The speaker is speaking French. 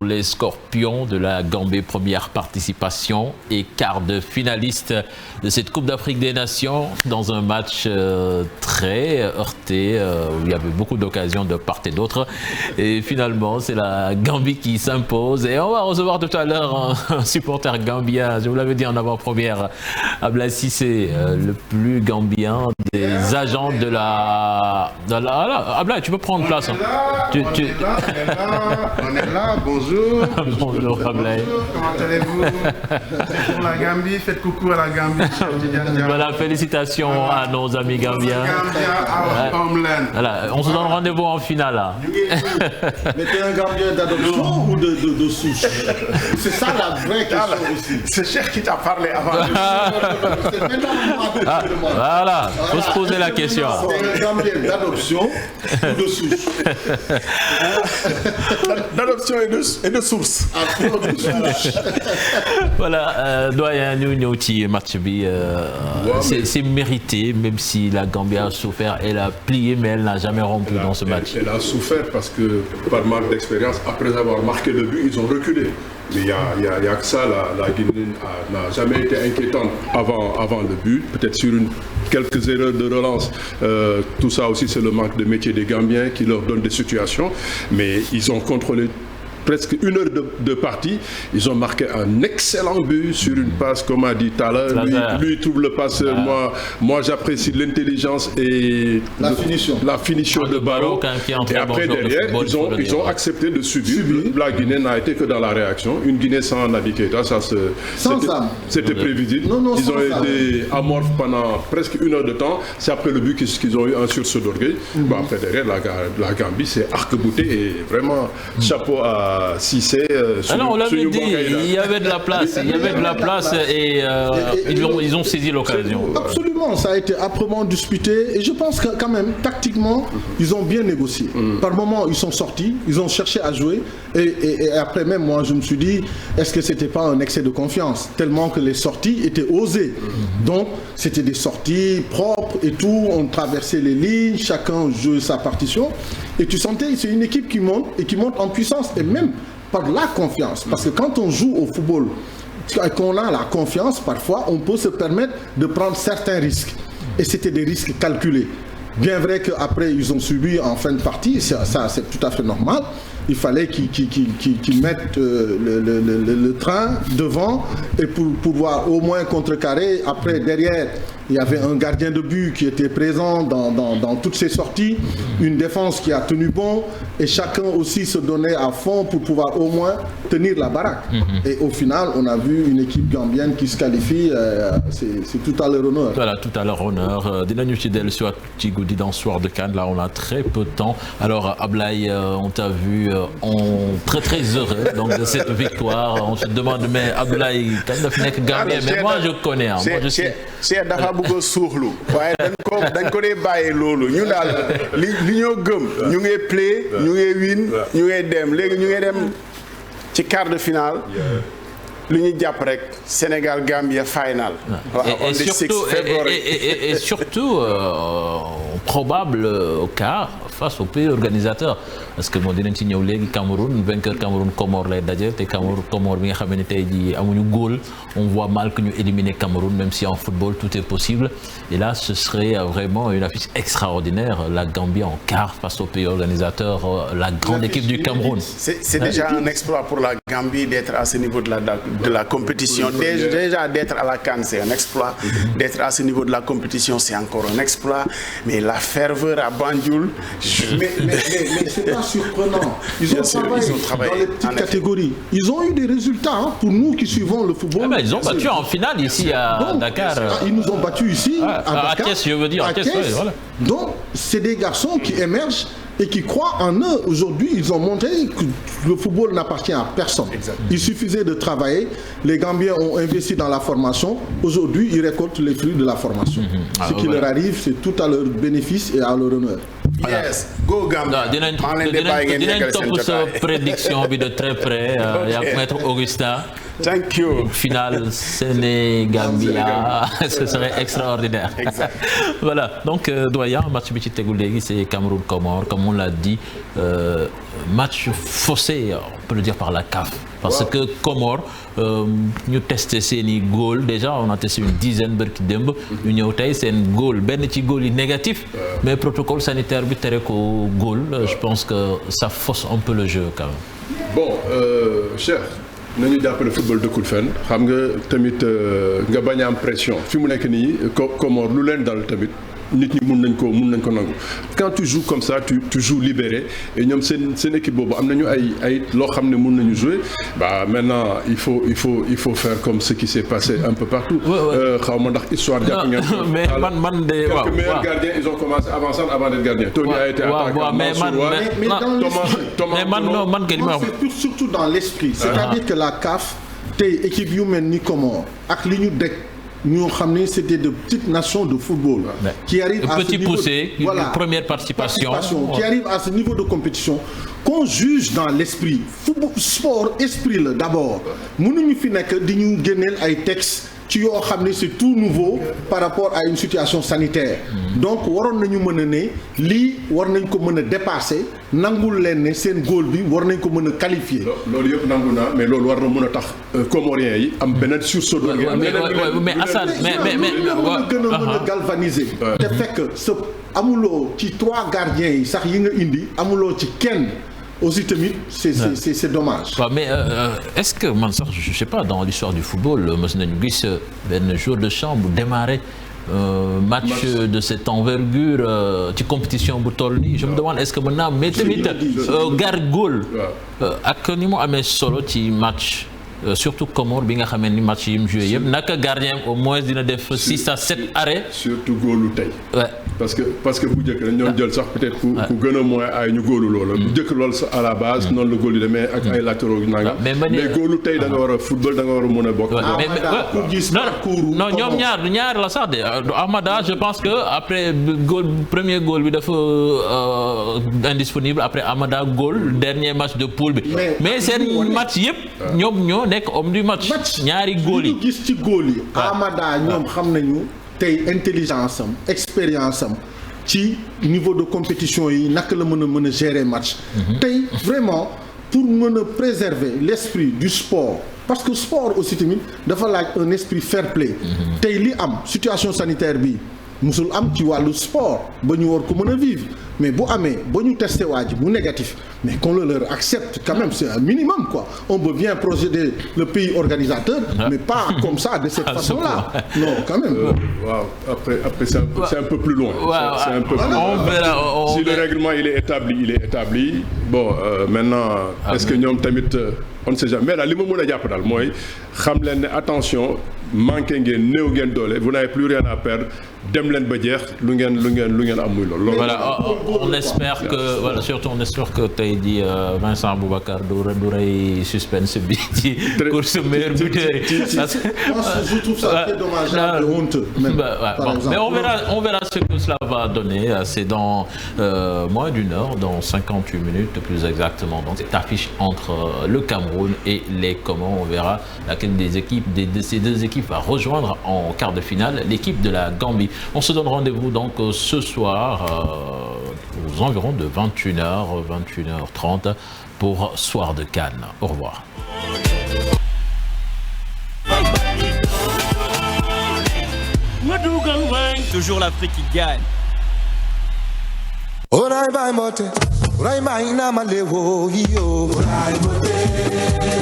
les Scorpions de la Gambie, première participation et quart de finaliste de cette Coupe d'Afrique des Nations dans un match très heurté où il y avait beaucoup d'occasions de part et d'autre. Et finalement, c'est la Gambie qui s'impose. Et on va recevoir tout à l'heure un supporter gambien, je vous l'avais dit en avant-première, Ablaye Cissé, le plus gambien des agents de la... Ablaye, tu peux prendre place. On est là, bonjour. Bonjour Ablaye. Comment allez-vous? C'est pour la Gambie, faites coucou à la Gambie. Voilà, félicitations à nos amis gambiens. Voilà, on se donne rendez-vous en finale. Là. Mais t'es un Gambien d'adoption ou de souche? C'est ça la vraie question aussi. C'est Cher qui t'a parlé avant. Voilà, il faut se poser la question. C'est un Gambien d'adoption ou de souche? D'adoption et de source. Voilà, doyen ñu ñëw ci match bi c'est mérité, même si la Gambie a souffert, elle a plié mais elle n'a jamais rompu dans ce match. Elle a souffert parce que par manque d'expérience, après avoir marqué le but, ils ont reculé. Mais il y a que ça, la Guinée n'a jamais été inquiétante avant le but, peut-être sur quelques erreurs de relance. Tout ça aussi, c'est le manque de métier des Gambiens qui leur donne des situations. Mais ils ont contrôlé presque une heure de partie. Ils ont marqué un excellent but sur une passe, comme a dit tout à l'heure. Lui trouve le passeur. Moi j'apprécie l'intelligence et la finition de Barrow. Et après, derrière, ils ont accepté de subir. La Guinée n'a été que dans la réaction. Une Guinée sans Naby Keita, c'était prévisible. Ils ont été amorphes pendant presque une heure de temps. C'est après le but qu'ils ont eu un sursaut d'orgueil. Après, derrière, la Gambie s'est arc-boutée et vraiment chapeau à Cissé. Alors on l'avait dit, il y avait de la place, et ils ont saisi l'occasion. Absolument, ça a été âprement disputé et je pense que quand même, tactiquement, ils ont bien négocié. Par moments, ils sont sortis, ils ont cherché à jouer et après même, moi je me suis dit, est-ce que c'était pas un excès de confiance? Tellement que les sorties étaient osées. Donc, c'était des sorties propres et tout, on traversait les lignes, chacun jouait sa partition et tu sentais, c'est une équipe qui monte et qui monte en puissance et même par la confiance. Parce que quand on joue au football, qu'on a la confiance, parfois, on peut se permettre de prendre certains risques. Et c'était des risques calculés. Bien vrai qu'après, ils ont subi en fin de partie, ça c'est tout à fait normal. Il fallait qu'ils mettent le train devant et pour pouvoir au moins contrecarrer. Après, derrière, il y avait un gardien de but qui était présent dans toutes ces sorties, une défense qui a tenu bon et chacun aussi se donnait à fond pour pouvoir au moins tenir la baraque. Et au final, on a vu une équipe gambienne qui se qualifie, c'est tout à leur honneur. Voilà, tout à leur honneur. Dinañu ci dellu si waat ci guddi dans Soir de CAN, là on a très peu de temps. Alors Ablaye, on t'a vu très heureux donc, de cette victoire. On se demande, mais Ablaye, quand daf nekk Gambien, mais moi je connais. Moi je sais. bëgg a suuxlu waaye dañ ko dee bàyyee loolu ñu daal li ñoo gëm ñu ngi play ñu ngi win ñu ngi dem léegi ñu ngi dem ci quart de finale lu ñu jàpp rek Sénégal Gambia final. Et surtout probable au quart face au pays organisateur parce que moo dinañ ci ñëw léegi Cameroun vainqueur Cameroun Comores lay daje te Cameroun Comores bi nga xam ne tey jii amuñu góol on voit mal que ñu éliminer Cameroun même si en football tout est possible et là ce serait vraiment une affiche extraordinaire la Gambie en quart face au pays organisateur la grande équipe du Cameroun. C'est déjà un exploit pour la Gambie d'être à ce niveau de la compétition. Déjà d'être à la CAN c'est un exploit, d'être à ce niveau de la compétition c'est encore un exploit, mais la ferveur à Banjul. Mais c'est pas surprenant. Ils ont travaillé dans les petites catégories. Ils ont eu des résultats pour nous qui suivons le football. Ils ont battu en finale ici à Dakar. Ils nous ont battus ici à Dakar. À Thiès, je veux dire. À Thiès, voilà. Donc, c'est des garçons qui émergent et qui croient en eux. Aujourd'hui, ils ont montré que le football n'appartient à personne. Exactement. Il suffisait de travailler. Les Gambiens ont investi dans la formation. Aujourd'hui, ils récoltent les fruits de la formation. Ce qui leur arrive, c'est tout à leur bénéfice et à leur honneur. Yes, go Gambia. Dinañ topp sa prédiction bi de très près yak maître Augustin. Thank you. Finale Sénégambia, ce serait extraordinaire. Exact. Voilà, donc doyen, match bi ci tegu léegi c'est Cameroun-Comores, comme on l'a dit, match faussé. peut le dire par la CAF. Parce que Comores, ñu testé seeni goal déjà on a testé une dizaine bërki démb. ñu ñëw tey seen goal benn ci goal yi négatif. mais protocole sanitaire bi tere ko goal. je pense que ça fausse un peu le jeu quand même. bon Cheikh nañu jàppale football dëkkul fenn xam nga tamit nga bañ a am pression fi mu nekk nii Comores lu leen dal tamit. nit ñi mun nañ ko nangu quand tu joues comme ça tu joues libéré et ñoom seen équipe boobu am nañu ay loo xam ne mun nañu jouer bah maintenant il faut faire comme ce qui s'est passé un peu partout. xaw ma ndax histoire jàpp ngeen. mais man de waaw quelques meilleurs gardiens ils ont commencé avant d'être gardien. Tony a été attaquant. mais man c'est surtout dans l'esprit. c'est-à-dire que la CAF tey équipe yu mel ni Comores ak li ñu dégg. ñoo xam ne c'était de petites nations de football. qui arrivent à ce niveau une première participation. qui arrivent à ce niveau de compétition qu'on juge dans l'esprit football sport esprit la d'abord mënuñu fi nekk di ñu génneel ay textes ci yoo xam ne c'est tout nouveau par rapport à une situation sanitaire. donc waroon nañu mën a ne lii war nañ ko mën a dépasser nangul leen ne seen góol bi war nañ ko mën a qualifier. loolu yëpp nangu naa mais loolu war na mën a tax Comoriens yi am beneen sursaut de. mais Assane mais gën a mën a galvaniser. te fekk sa amuloo ci 3 gardiens yi sax yi nga indi amuloo ci kenn. aussi tamit c'est dommage. waaw mais est-ce que man sax je sais pas dans l'histoire du football mës nañu gis benn joueur de champ bu démarrer match de cette envergure ci compétition bu toll nii je me demande est-ce que mën naa mais tamit goal ak ni mu amee solo ci match. surtout Comores bi nga xamee ni match yi mu joué yëpp naka gardien au moins dina def 6 à 7 arrêts. surtout góolu tey. parce que bu njëkk dañu doon jël sax peut-être ku gën a moins ay ñu góolu loolu. bu njëkk loolu sax à la base noonu la góol yi demee ak ay latéraux nanga mais góolu tey da nga war a football da nga war a mën a bokk. non ñoom ñaar la sax de Amada je pense que après premier góol bi dafa indisponible après Amada góol dernier match de poule bi. mais seen match yëpp ñoom nekk homme du match. ñaari góol yi gis ci góol yi. Amada ñoom xam nañu tey intelligence am expérience am ci niveau de compétition yi naka la mën a gérer match. tey vraiment pour mën a préserver l'esprit du sport parce que sport aussi tamit dafa laaj un esprit fair play. tey li am situation sanitaire bi musul am ci wàllu sport ba ñu war ko mën a vivre mais bu amee ba ñu testé waa ji bu négatif mais qu'on le leur accepte quand même c'est un minimum quoi on peut bien procéder le pays organisateur mais pas comme ça de cette façon-là non quand même. waaw après c'est un peu plus loin. c'est un peu plus loin. Si le règlement il est établi bon maintenant est-ce que ñoom tamit on ne sait jamais mais là li ma mën a jàpp daal mooy xam leen ne attention manqué ngeen néew ngeen doole vous n'avez plus rien à perdre dem leen ba jeex lu ngeen am muy loolu. voilà on espère que voilà surtout on espère que tey jii Vincent Boubacar du rey suspense bi ci course meilleur buteur yi. je trouve ça très dommageable et honteux. mais on verra ce que cela va donner c'est dans moins d'une heure dans 58 minutes plus exactement donc cette affiche entre le Cameroun et les Comores on verra laquelle des équipes de ces deux équipes va rejoindre en quart de finale l'équipe de la Gambie. On se donne rendez-vous donc ce soir aux environs de 21h, 21h30 pour Soir de CAN. Au revoir. Toujours l'Afrique qui gagne. Orai bai mote, orai mai na malewo hiyo. Orai mote.